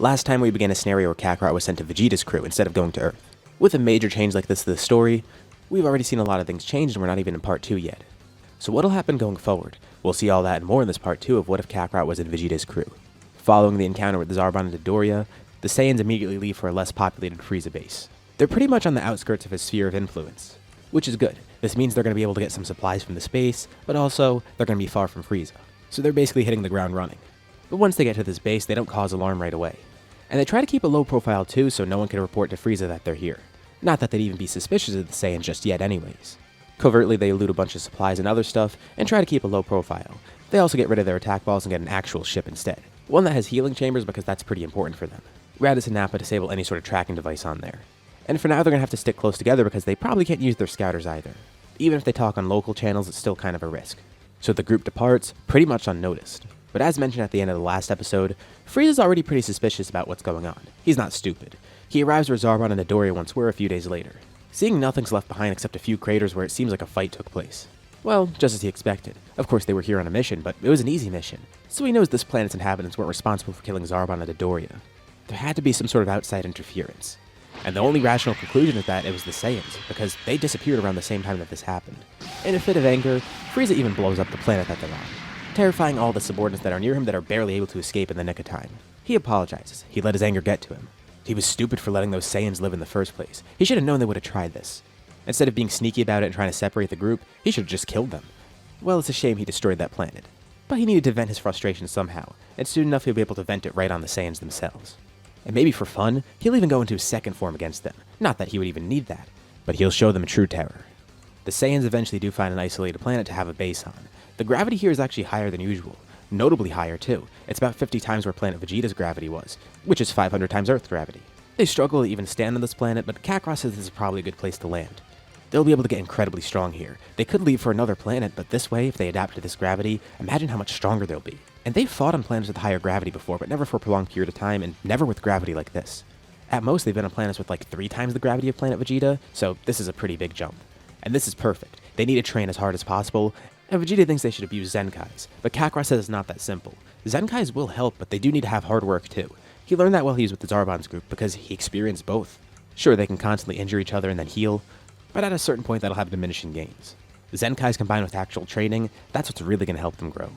Last time we began a scenario where Kakarot was sent to Vegeta's crew instead of going to Earth. With a major change like this to the story, we've already seen a lot of things change and we're not even in part 2 yet. So what'll happen going forward? We'll see all that and more in this part 2 of What If Kakarot Was in Vegeta's Crew. Following the encounter with Zarbon and Dodoria, the Saiyans immediately leave for a less populated Frieza base. They're pretty much on the outskirts of his sphere of influence, which is good. This means they're going to be able to get some supplies from the space, but also they're going to be far from Frieza. So they're basically hitting the ground running. But once they get to this base, they don't cause alarm right away. And they try to keep a low profile too, so no one can report to Frieza that they're here. Not that they'd even be suspicious of the Saiyans just yet anyways. Covertly, they loot a bunch of supplies and other stuff, and try to keep a low profile. They also get rid of their attack balls and get an actual ship instead. One that has healing chambers because that's pretty important for them. Raditz and Nappa disable any sort of tracking device on there. And for now, they're going to have to stick close together because they probably can't use their scouters either. Even if they talk on local channels, it's still kind of a risk. So the group departs, pretty much unnoticed. But as mentioned at the end of the last episode, Frieza's already pretty suspicious about what's going on. He's not stupid. He arrives where Zarbon and Dodoria once were a few days later, seeing nothing's left behind except a few craters where it seems like a fight took place. Well, just as he expected. Of course they were here on a mission, but it was an easy mission, so he knows this planet's inhabitants weren't responsible for killing Zarbon and Dodoria. There had to be some sort of outside interference. And the only rational conclusion is that it was the Saiyans, because they disappeared around the same time that this happened. In a fit of anger, Frieza even blows up the planet that they're on, terrifying all the subordinates that are near him that are barely able to escape in the nick of time. He apologizes. He let his anger get to him. He was stupid for letting those Saiyans live in the first place. He should have known they would have tried this. Instead of being sneaky about it and trying to separate the group, he should have just killed them. Well, it's a shame he destroyed that planet. But he needed to vent his frustration somehow, and soon enough he'll be able to vent it right on the Saiyans themselves. And maybe for fun, he'll even go into his second form against them. Not that he would even need that, but he'll show them true terror. The Saiyans eventually do find an isolated planet to have a base on. The gravity here is actually higher than usual. Notably higher too. It's about 50 times where planet Vegeta's gravity was, which is 500 times Earth gravity. They struggle to even stand on this planet, but Kakarot says this is probably a good place to land. They'll be able to get incredibly strong here. They could leave for another planet, but this way, if they adapt to this gravity, imagine how much stronger they'll be. And they've fought on planets with higher gravity before, but never for a prolonged period of time, and never with gravity like this. At most, they've been on planets with like 3 times the gravity of planet Vegeta, so this is a pretty big jump. And this is perfect. They need to train as hard as possible, and Vegeta thinks they should abuse Zenkais, but Kakarot says it's not that simple. Zenkais will help, but they do need to have hard work too. He learned that while he was with the Zarbon's group because he experienced both. Sure, they can constantly injure each other and then heal, but at a certain point that'll have diminishing gains. Zenkais combined with actual training, that's what's really going to help them grow.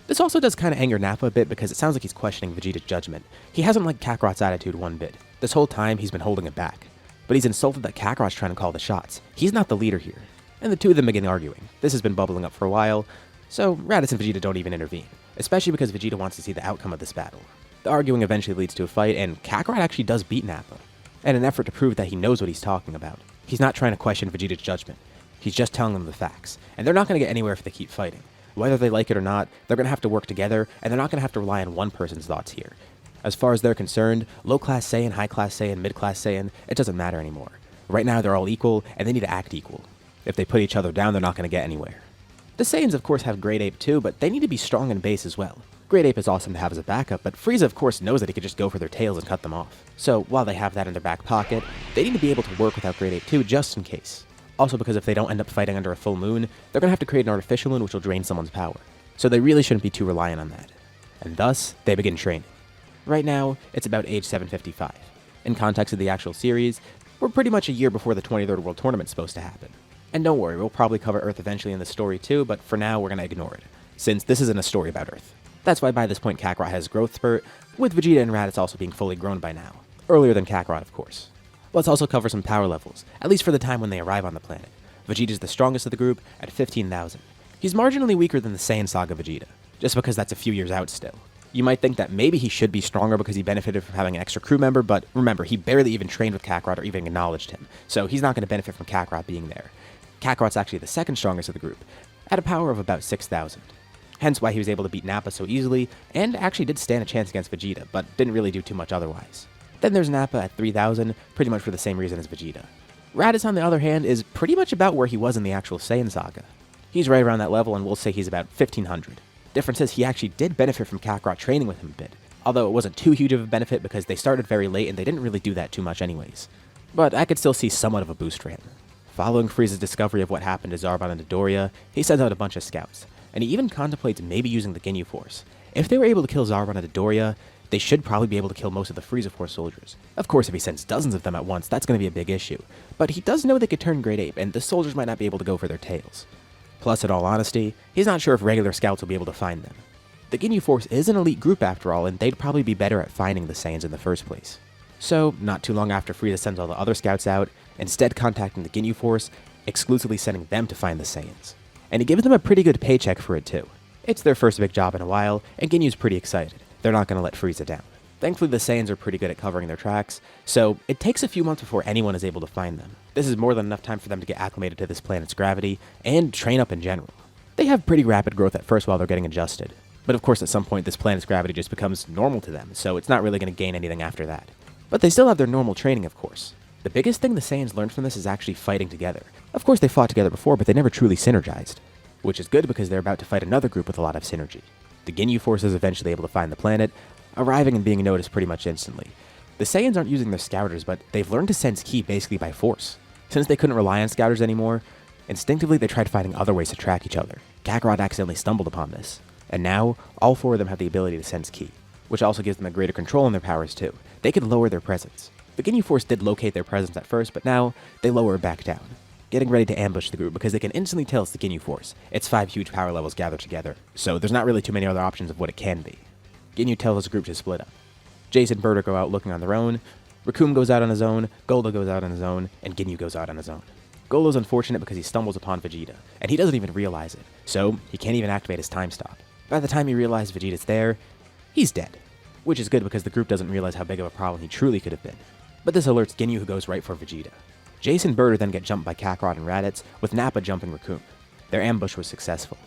This also does kind of anger Nappa a bit because it sounds like he's questioning Vegeta's judgment. He hasn't liked Kakarot's attitude one bit. This whole time he's been holding it back. But he's insulted that Kakarot's trying to call the shots. He's not the leader here. And the two of them begin arguing. This has been bubbling up for a while, so Raditz and Vegeta don't even intervene, especially because Vegeta wants to see the outcome of this battle. The arguing eventually leads to a fight, and Kakarot actually does beat Nappa, in an effort to prove that he knows what he's talking about. He's not trying to question Vegeta's judgment. He's just telling them the facts, and they're not going to get anywhere if they keep fighting. Whether they like it or not, they're going to have to work together, and they're not going to have to rely on one person's thoughts here. As far as they're concerned, low-class Saiyan, high-class Saiyan, mid-class Saiyan, it doesn't matter anymore. Right now they're all equal, and they need to act equal. If they put each other down, they're not going to get anywhere. The Saiyans of course have Great Ape too, but they need to be strong in base as well. Great Ape is awesome to have as a backup, but Frieza of course knows that he could just go for their tails and cut them off. So while they have that in their back pocket, they need to be able to work without Great Ape too, just in case. Also because if they don't end up fighting under a full moon, they're going to have to create an artificial moon which will drain someone's power. So they really shouldn't be too reliant on that. And thus, they begin training. Right now, it's about age 755. In context of the actual series, we're pretty much a year before the 23rd World Tournament's supposed to happen. And don't worry, we'll probably cover Earth eventually in the story too, but for now we're going to ignore it, since this isn't a story about Earth. That's why by this point Kakarot has growth spurt, with Vegeta and Raditz also being fully grown by now. Earlier than Kakarot, of course. Let's also cover some power levels, at least for the time when they arrive on the planet. Vegeta's the strongest of the group at 15,000. He's marginally weaker than the Saiyan Saga Vegeta, just because that's a few years out still. You might think that maybe he should be stronger because he benefited from having an extra crew member, but remember, he barely even trained with Kakarot or even acknowledged him, so he's not going to benefit from Kakarot being there. Kakarot's actually the second strongest of the group, at a power of about 6,000. Hence why he was able to beat Nappa so easily, and actually did stand a chance against Vegeta, but didn't really do too much otherwise. Then there's Nappa at 3,000, pretty much for the same reason as Vegeta. Raditz, on the other hand, is pretty much about where he was in the actual Saiyan Saga. He's right around that level, and we'll say he's about 1,500. Difference is he actually did benefit from Kakarot training with him a bit, although it wasn't too huge of a benefit because they started very late and they didn't really do that too much anyways. But I could still see somewhat of a boost for him. Following Frieza's discovery of what happened to Zarbon and Dodoria, he sends out a bunch of scouts, and he even contemplates maybe using the Ginyu Force. If they were able to kill Zarbon and Dodoria, They should probably be able to kill most of the Frieza Force soldiers. Of course, if he sends dozens of them at once, that's going to be a big issue. But he does know they could turn Great Ape, and the soldiers might not be able to go for their tails. Plus, in all honesty, he's not sure if regular scouts will be able to find them. The Ginyu Force is an elite group after all, and they'd probably be better at finding the Saiyans in the first place. So, not too long after Frieza sends all the other scouts out, instead contacting the Ginyu Force, exclusively sending them to find the Saiyans. And he gives them a pretty good paycheck for it too. It's their first big job in a while, and Ginyu's pretty excited. They're not going to let Frieza down. Thankfully, the Saiyans are pretty good at covering their tracks, so it takes a few months before anyone is able to find them. This is more than enough time for them to get acclimated to this planet's gravity, and train up in general. They have pretty rapid growth at first while they're getting adjusted. But of course, at some point, this planet's gravity just becomes normal to them, so it's not really going to gain anything after that. But they still have their normal training, of course. The biggest thing the Saiyans learned from this is actually fighting together. Of course, they fought together before, but they never truly synergized. Which is good because they're about to fight another group with a lot of synergy. The Ginyu Force is eventually able to find the planet, arriving and being noticed pretty much instantly. The Saiyans aren't using their scouters, but they've learned to sense ki basically by force. Since they couldn't rely on scouters anymore, instinctively they tried finding other ways to track each other. Kakarot accidentally stumbled upon this. And now, all four of them have the ability to sense ki, which also gives them a greater control in their powers too. They could lower their presence. The Ginyu Force did locate their presence at first, but now they lower it back down, getting ready to ambush the group because they can instantly tell it's the Ginyu Force. It's 5 huge power levels gathered together, so there's not really too many other options of what it can be. Ginyu tells the group to split up. Jace and Bardock go out looking on their own, Recoome goes out on his own, Goldo goes out on his own, and Ginyu goes out on his own. Goldo's unfortunate because he stumbles upon Vegeta, and he doesn't even realize it, so he can't even activate his time stop. By the time he realizes Vegeta's there, he's dead. Which is good because the group doesn't realize how big of a problem he truly could have been. But this alerts Ginyu, who goes right for Vegeta. Jace and Bardock then get jumped by Kakarot and Raditz, with Nappa jumping Recoome. Their ambush was successful.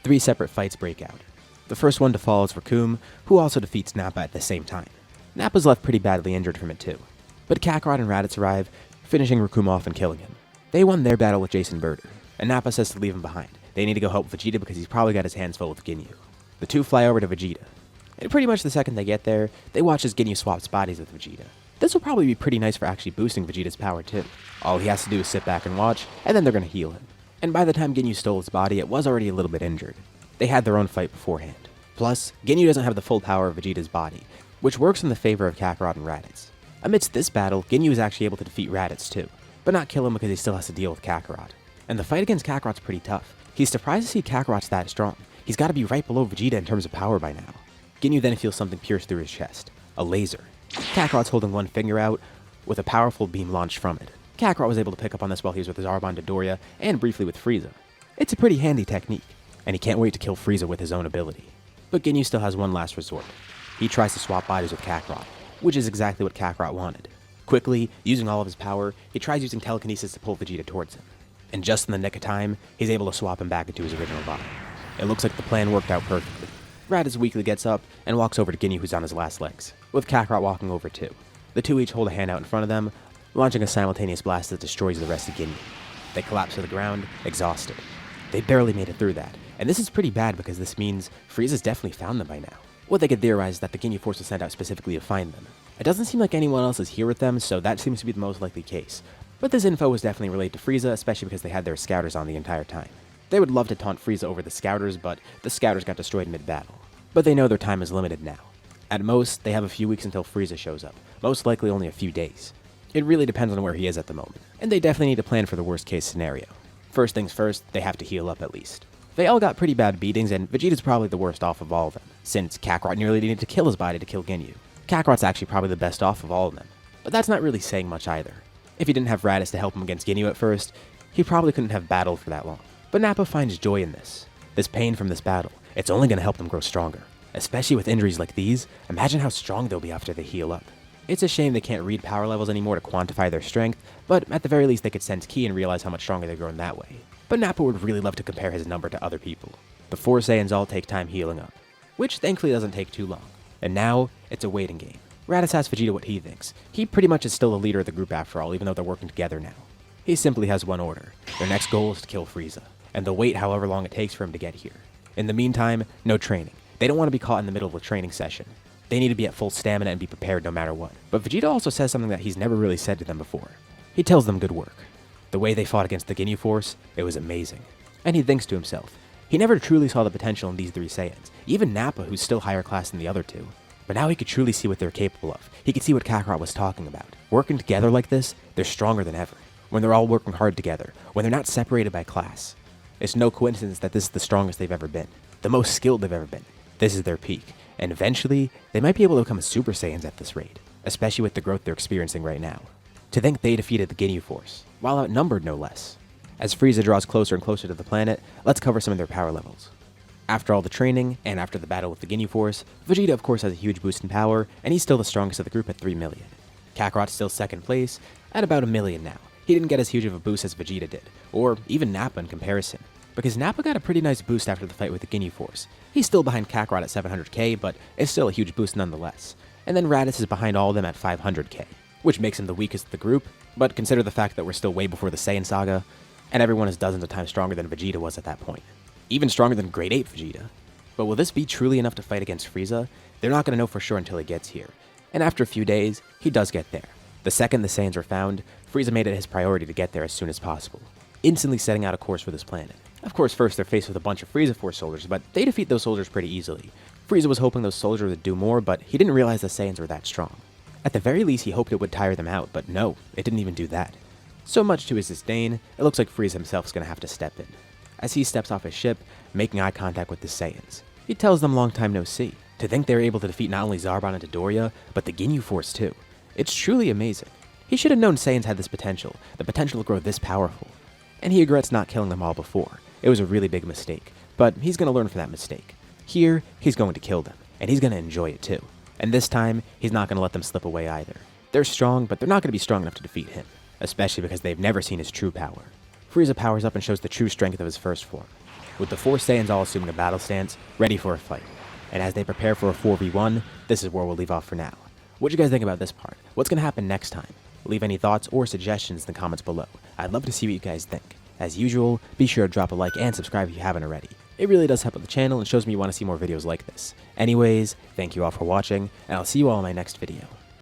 3 separate fights break out. The first one to fall is Recoome, who also defeats Nappa at the same time. Nappa's left pretty badly injured from it too. But Kakarot and Raditz arrive, finishing Recoome off and killing him. They won their battle with Jace and Bardock, and Nappa says to leave him behind. They need to go help Vegeta because he's probably got his hands full with Ginyu. The two fly over to Vegeta. And pretty much the second they get there, they watch as Ginyu swaps bodies with Vegeta. This will probably be pretty nice for actually boosting Vegeta's power too. All he has to do is sit back and watch, and then they're going to heal him. And by the time Ginyu stole his body, it was already a little bit injured. They had their own fight beforehand. Plus, Ginyu doesn't have the full power of Vegeta's body, which works in the favor of Kakarot and Raditz. Amidst this battle, Ginyu is actually able to defeat Raditz too, but not kill him because he still has to deal with Kakarot. And the fight against Kakarot's pretty tough. He's surprised to see Kakarot's that strong. He's got to be right below Vegeta in terms of power by now. Ginyu then feels something pierce through his chest. A laser. Kakarot's holding one finger out, with a powerful beam launched from it. Kakarot was able to pick up on this while he was with his Zarbon Dodoria, and briefly with Frieza. It's a pretty handy technique, and he can't wait to kill Frieza with his own ability. But Ginyu still has one last resort. He tries to swap bodies with Kakarot, which is exactly what Kakarot wanted. Quickly, using all of his power, he tries using telekinesis to pull Vegeta towards him. And just in the nick of time, he's able to swap him back into his original body. It looks like the plan worked out perfectly. Raditz weakly gets up and walks over to Ginyu, who's on his last legs, with Kakarot walking over too. The two each hold a hand out in front of them, launching a simultaneous blast that destroys the rest of Ginyu. They collapse to the ground, exhausted. They barely made it through that, and this is pretty bad because this means Frieza's definitely found them by now. What they could theorize is that the Ginyu Force was sent out specifically to find them. It doesn't seem like anyone else is here with them, so that seems to be the most likely case. But this info was definitely related to Frieza, especially because they had their scouters on the entire time. They would love to taunt Frieza over the scouters, but the scouters got destroyed mid-battle. But they know their time is limited now. At most, they have a few weeks until Frieza shows up, most likely only a few days. It really depends on where he is at the moment, and they definitely need to plan for the worst case scenario. First things first, they have to heal up at least. They all got pretty bad beatings, and Vegeta's probably the worst off of all of them, since Kakarot nearly needed to kill his body to kill Ginyu. Kakarot's actually probably the best off of all of them, but that's not really saying much either. If he didn't have Raditz to help him against Ginyu at first, he probably couldn't have battled for that long. But Nappa finds joy in this. This pain from this battle, it's only going to help them grow stronger. Especially with injuries like these, imagine how strong they'll be after they heal up. It's a shame they can't read power levels anymore to quantify their strength, but at the very least they could sense ki and realize how much stronger they've grown that way. But Nappa would really love to compare his number to other people. The 4 Saiyans all take time healing up, which thankfully doesn't take too long. And now, it's a waiting game. Raditz asks Vegeta what he thinks. He pretty much is still the leader of the group after all, even though they're working together now. He simply has one order. Their next goal is to kill Frieza, and they'll wait however long it takes for him to get here. In the meantime, no training. They don't want to be caught in the middle of a training session. They need to be at full stamina and be prepared no matter what. But Vegeta also says something that he's never really said to them before. He tells them good work. The way they fought against the Ginyu Force, it was amazing. And he thinks to himself, he never truly saw the potential in these 3 Saiyans, even Nappa, who's still higher class than the other 2. But now he could truly see what they're capable of. He could see what Kakarot was talking about. Working together like this, they're stronger than ever. When they're all working hard together, when they're not separated by class. It's no coincidence that this is the strongest they've ever been. The most skilled they've ever been. This is their peak. And eventually, they might be able to become Super Saiyans at this rate. Especially with the growth they're experiencing right now. To think they defeated the Ginyu Force, while outnumbered no less. As Frieza draws closer and closer to the planet, let's cover some of their power levels. After all the training, and after the battle with the Ginyu Force, Vegeta of course has a huge boost in power, and he's still the strongest of the group at 3 million. Kakarot's still second place, at about 1 million now. He didn't get as huge of a boost as Vegeta did, or even Nappa in comparison, because Nappa got a pretty nice boost after the fight with the Ginyu Force. He's still behind Kakarot at 700k, but it's still a huge boost nonetheless. And then Raditz is behind all of them at 500k, which makes him the weakest of the group, but consider the fact that we're still way before the Saiyan saga, and everyone is dozens of times stronger than Vegeta was at that point. Even stronger than Grade 8 Vegeta. But will this be truly enough to fight against Frieza? They're not going to know for sure until he gets here. And after a few days, he does get there. The second the Saiyans were found, Frieza made it his priority to get there as soon as possible, instantly setting out a course for this planet. Of course, first they're faced with a bunch of Frieza Force soldiers, but they defeat those soldiers pretty easily. Frieza was hoping those soldiers would do more, but he didn't realize the Saiyans were that strong. At the very least, he hoped it would tire them out, but no, it didn't even do that. So much to his disdain, it looks like Frieza himself is going to have to step in. As he steps off his ship, making eye contact with the Saiyans. He tells them long time no see. To think they were able to defeat not only Zarbon and Dodoria, but the Ginyu Force too. It's truly amazing. He should have known Saiyans had this potential, the potential to grow this powerful. And he regrets not killing them all before. It was a really big mistake, but he's going to learn from that mistake. Here, he's going to kill them, and he's going to enjoy it too. And this time, he's not going to let them slip away either. They're strong, but they're not going to be strong enough to defeat him, especially because they've never seen his true power. Frieza powers up and shows the true strength of his first form, with the 4 Saiyans all assuming a battle stance, ready for a fight. And as they prepare for a 4v1, this is where we'll leave off for now. What do you guys think about this part? What's going to happen next time? Leave any thoughts or suggestions in the comments below. I'd love to see what you guys think. As usual, be sure to drop a like and subscribe if you haven't already. It really does help with the channel and shows me you want to see more videos like this. Anyways, thank you all for watching, and I'll see you all in my next video.